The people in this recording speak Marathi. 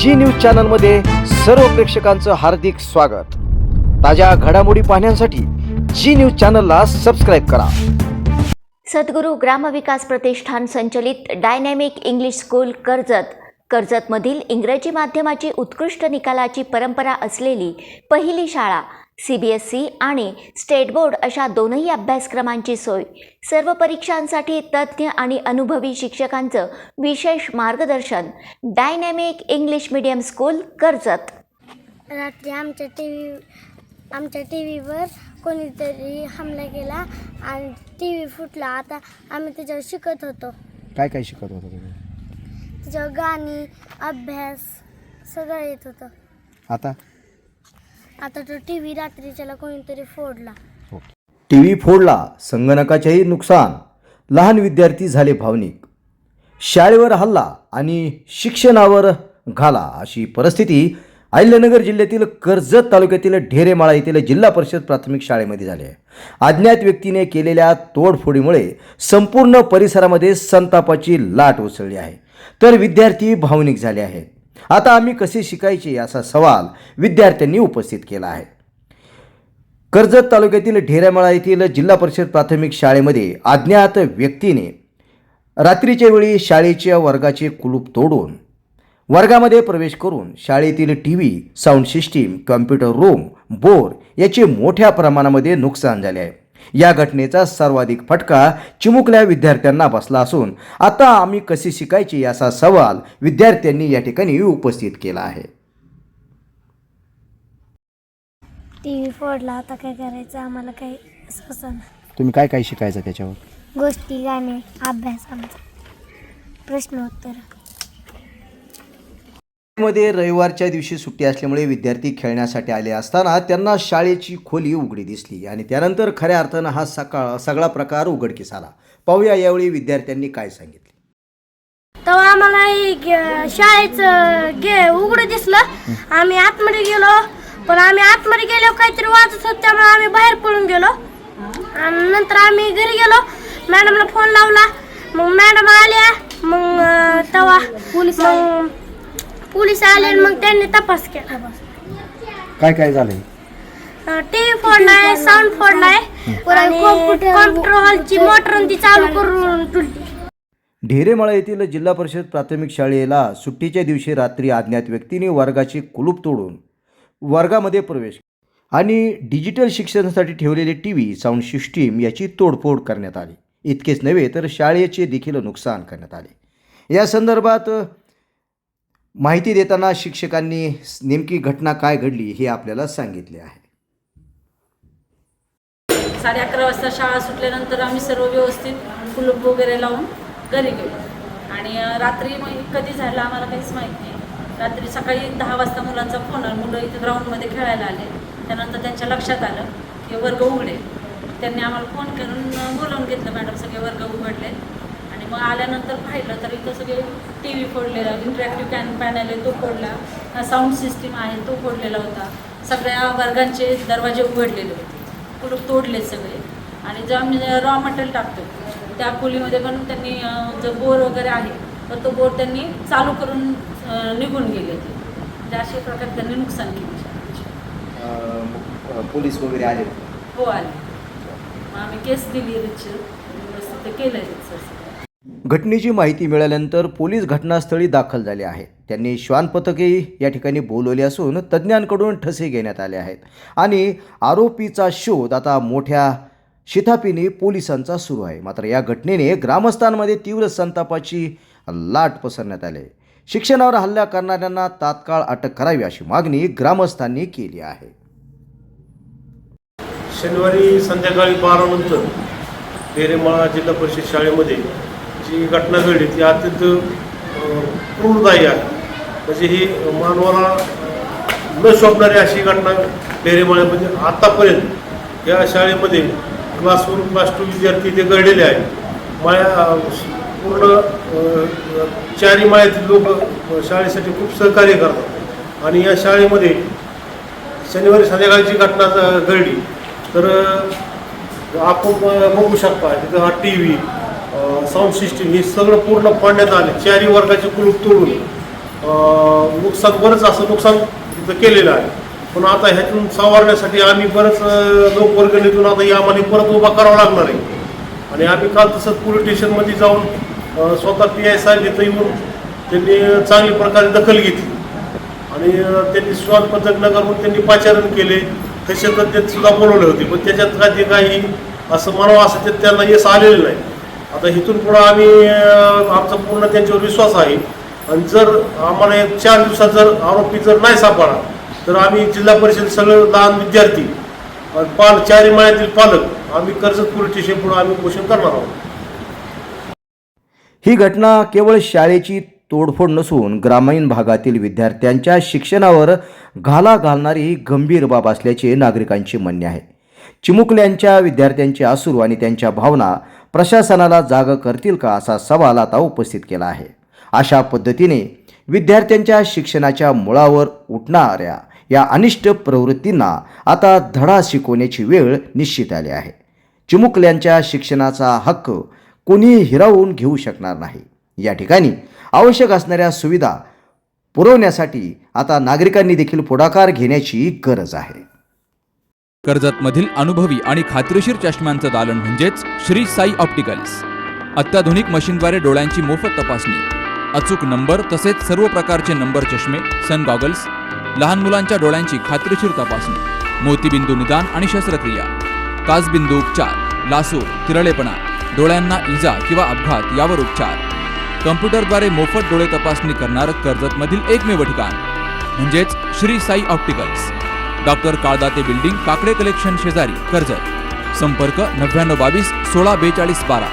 जी न्यूज चॅनलमध्ये सर्व प्रेक्षकांचं हार्दिक स्वागत। ताज्या घडामोडी पाहण्यासाठी जी न्यूज चॅनलला सबस्क्राइब करा। सद्गुरू ग्रामविकास प्रतिष्ठान संचलित डायनॅमिक इंग्लिश स्कूल कर्जतमधील इंग्रजी माध्यमाची उत्कृष्ट निकालाची परंपरा असलेली पहिली शाळा CBSE आणि स्टेट बोर्ड अशा दोनही अभ्यासक्रमांची सोय, सर्व परीक्षांसाठी तज्ज्ञ आणि अनुभवी शिक्षकांचं विशेष मार्गदर्शन। Dynamic English medium school Karjat. रात्री आमच्या टीव्हीवर कोणीतरी हमला केला आणि टीव्ही फुटला। आता आम्ही त्याच्यावर शिकत होतो। काय शिकत होता तुम्ही? त्याच्यावर गाणी, अभ्यास सगळं येत होतं। आता तो टीव्ही रात्रीच्याला कोणीतरी फोडला। टीव्ही फोडला, संगणकाचेही नुकसान, लहान विद्यार्थी झाले भावनिक, शाळेवर हल्ला आणि शिक्षणावर घाला अशी परिस्थिती अहिल्यानगर जिल्ह्यातील कर्जत तालुक्यातील ढेरेमाळा येथील जिल्हा परिषद प्राथमिक शाळेमध्ये झाली आहे। अज्ञात व्यक्तीने केलेल्या तोडफोडीमुळे संपूर्ण परिसरामध्ये संतापाची लाट उसळली आहे, तर विद्यार्थी भावनिक झाले आहेत। आता आम्ही कसे शिकायचे असा सवाल विद्यार्थ्यांनी उपस्थित केला आहे। कर्जत तालुक्यातील ढेरेमाळा येथील जिल्हा परिषद प्राथमिक शाळेमध्ये अज्ञात व्यक्तीने रात्रीच्या वेळी शाळेच्या वर्गाचे कुलूप तोडून वर्गामध्ये प्रवेश करून शाळेतील TV, sound system, computer room, board याचे मोठ्या प्रमाणामध्ये नुकसान झाले आहे। या घटनेचा सर्वाधिक फटका चिमुकल्या विद्यार्थ्यांना बसला असून आता आम्ही कसे शिकायचे असा सवाल विद्यार्थ्यांनी या ठिकाणी उपस्थित केला आहे। टीव्ही फोडला, आता काय करायचं आम्हाला काही सुचना। तुम्ही काय शिकायचं त्याच्यावर? गोष्टी, गाणे, अभ्यास, आमचा प्रश्नोत्तर। मध्ये रविवारच्या दिवशी सुट्टी असल्यामुळे विद्यार्थी खेळण्यासाठी आले असताना त्यांना शाळेची खोली उघडी दिसली आणि त्यानंतर खऱ्या अर्थानं हा सगळा प्रकार उघडकीस आला। पाहूया यावेळी विद्यार्थ्यांनी काय सांगितले। तेव्हा आम्हाला शाळेचं उघडं दिसलं। आम्ही आतमध्ये गेलो, पण आम्ही आतमध्ये गेलो काहीतरी वाजत होतं, त्यामुळे आम्ही बाहेर पळून गेलो आणि नंतर आम्ही घरी गेलो। मॅडमला फोन लावला, मग मॅडम आल्या, मग तेव्हा पोलीस आले, मग त्यांनी तपास केला। काय झालंय? टीव्ही फोडलाय, साऊंड फोडलाय, कॉम्प्युटर हॉलची मोटर ती चालू करून तुटली। ढेरेमाळा येथील जिल्हा परिषद प्राथमिक शाळेला सुट्टीच्या दिवशी रात्री अज्ञात व्यक्तीने वर्गाचे कुलूप तोडून वर्गामध्ये प्रवेश आणि डिजिटल शिक्षणासाठी ठेवलेले टीव्ही, साऊंड सिस्टीम याची तोडफोड करण्यात आली। इतकेच नव्हे तर शाळेचे देखील नुकसान करण्यात आले। या संदर्भात माहिती देताना शिक्षकांनी नेमकी घटना काय घडली हे आपल्याला सांगितले आहे। 11:30 वाजता शाळा सुटल्यानंतर आम्ही सर्व व्यवस्थित कुलूप वगैरे लावून घरी गेलो आणि रात्री मग कधी झालं आम्हाला काहीच माहीत नाही। रात्री सकाळी 10 वाजता मुलांचा फोन आला, मुलं इथे ग्राउंडमध्ये खेळायला आले। त्यानंतर त्यांच्या लक्षात आलं की वर्ग उघडे। त्यांनी आम्हाला फोन करून बोलावून घेतलं, मॅडम सगळे वर्ग उघडले। आणि मग आल्यानंतर पाहिलं तर इथं सगळे टीव्ही फोडलेला, इंटरॅक्टिव्ह पॅनल आहे तो फोडला, साऊंड सिस्टीम आहे तो फोडलेला होता, सगळ्या वर्गांचे दरवाजे उघडलेले होते, कुलूप तोडले सगळे। आणि जो आम्ही रॉ मटेरियल टाकतो त्या खोलीमध्ये पण त्यांनी जो बोर वगैरे आहे तर तो बोर त्यांनी चालू करून निघून गेले ते, म्हणजे अशा प्रकारे त्यांनी नुकसान केले। पोलीस वगैरे आले? हो आले, मग आम्ही केस दिली, व्यवस्थित केलं सर। घटनेची माहिती मिळाल्यानंतर पोलीस घटनास्थळी दाखल झाले आहेत। त्यांनी श्वान पथके या ठिकाणी बोलवले असून तज्ज्ञांकडून ठसे घेण्यात आले आहेत आणि आरोपीचा शोध आता मोठ्या शिताफीने पोलिसांचा सुरू आहे। मात्र या घटनेने ग्रामस्थांमध्ये तीव्र संतापाची लाट पसरण्यात आली। शिक्षणावर हल्ला करणाऱ्यांना तात्काळ अटक करावी अशी मागणी ग्रामस्थांनी केली आहे। शनिवारी संध्याकाळी 12 नंतर ढेरेमाळा जिल्हा परिषद शाळेमध्ये जी घटना घडली ती अत्यंत क्रूरदायी आहे। म्हणजे ही मानवाला न शोभणारी अशी घटना ढेरेमाळ्यामध्ये आतापर्यंत या शाळेमध्ये क्लास 1, क्लास 2 विद्यार्थी ते घडलेले आहेत। पूर्ण 4 माळ्यातील लोक शाळेसाठी खूप सहकार्य करतात आणि या शाळेमध्ये शनिवारी संध्याकाळची घटना घडली तर आपण बघू शकता तिथं हा टीव्ही, साऊंड सिस्टीम हे सगळं पूर्ण फोडण्यात आले। 4 वर्गाचे कुलूप तोडून नुकसान बरंच असं नुकसान तिथं केलेलं आहे. पण आता ह्यातून सावरण्यासाठी आम्ही बरंच लोकवर्गणीतून आता ही आम्हाला परत उभा करावा लागणार आहे. आणि आम्ही काल तसंच पोलीस स्टेशनमध्ये जाऊन स्वतः PI साहेब इथं येऊन त्यांनी चांगली प्रकारे दखल घेतली आणि त्यांनी श्वास पथक न करून त्यांनी पाचारण केले. तज्ज्ञ सुद्धा बोलवले होते, पण त्याच्यात काही असं म्हणावं असं ते त्यांना यश आलेलं नाही. आता इथून पुढं आम्ही आमचा पूर्ण त्यांच्यावर विश्वास आहे आणि जर आम्हाला 4 दिवसात जर आरोपी जर नाही सापडला तर आम्ही जिल्हा परिषद सगळे लहान विद्यार्थी चारही माळ्यातील पालक आम्ही कर्जत पोलीस स्टेशन पुढे आम्ही उपोषण करणार आहोत. ही घटना केवळ शाळेची तोडफोड नसून ग्रामीण भागातील विद्यार्थ्यांच्या शिक्षणावर घाला घालणारी ही गंभीर बाब असल्याचे नागरिकांचे म्हणणे आहे. चिमुकल्यांच्या विद्यार्थ्यांचे अश्रू आणि त्यांच्या भावना प्रशासनाला जाग करतील का असा सवाल आता उपस्थित केला आहे. अशा पद्धतीने विद्यार्थ्यांच्या शिक्षणाच्या मुळावर उठणाऱ्या या अनिष्ट प्रवृत्तींना आता धडा शिकवण्याची वेळ निश्चित आली आहे. चिमुकल्यांच्या शिक्षणाचा हक्क कोणीही हिरावून घेऊ शकणार नाही. या ठिकाणी आवश्यक असणाऱ्या सुविधा पुरवण्यासाठी आता नागरिकांनी देखील पुढाकार घेण्याची गरज आहे. कर्जतमधील अनुभवी आणि खात्रीशीर चष्म्यांचं दालन म्हणजेच श्री साई ऑप्टिकल्स. अत्याधुनिक मशीनद्वारे डोळ्यांची मोफत तपासणी, अचूक नंबर तसेच सर्व प्रकारचे नंबर चष्मे, सन गॉगल्स, लहान मुलांच्या डोळ्यांची खात्रीशीर तपासणी, मोतीबिंदू निदान आणि शस्त्रक्रिया, काचबिंदू उपचार, लासूर, तिरळेपणा, डोळ्यांना इजा किंवा अपघात यावर उपचार, कम्प्युटरद्वारे मोफत डोळे तपासणी करणारं कर्जतमधील एकमेव ठिकाण म्हणजेच Shri Sai opticals. Doctor Kaldate building, Kakade collection शेजारी, कर्जत. संपर्क 9922 16 42 12.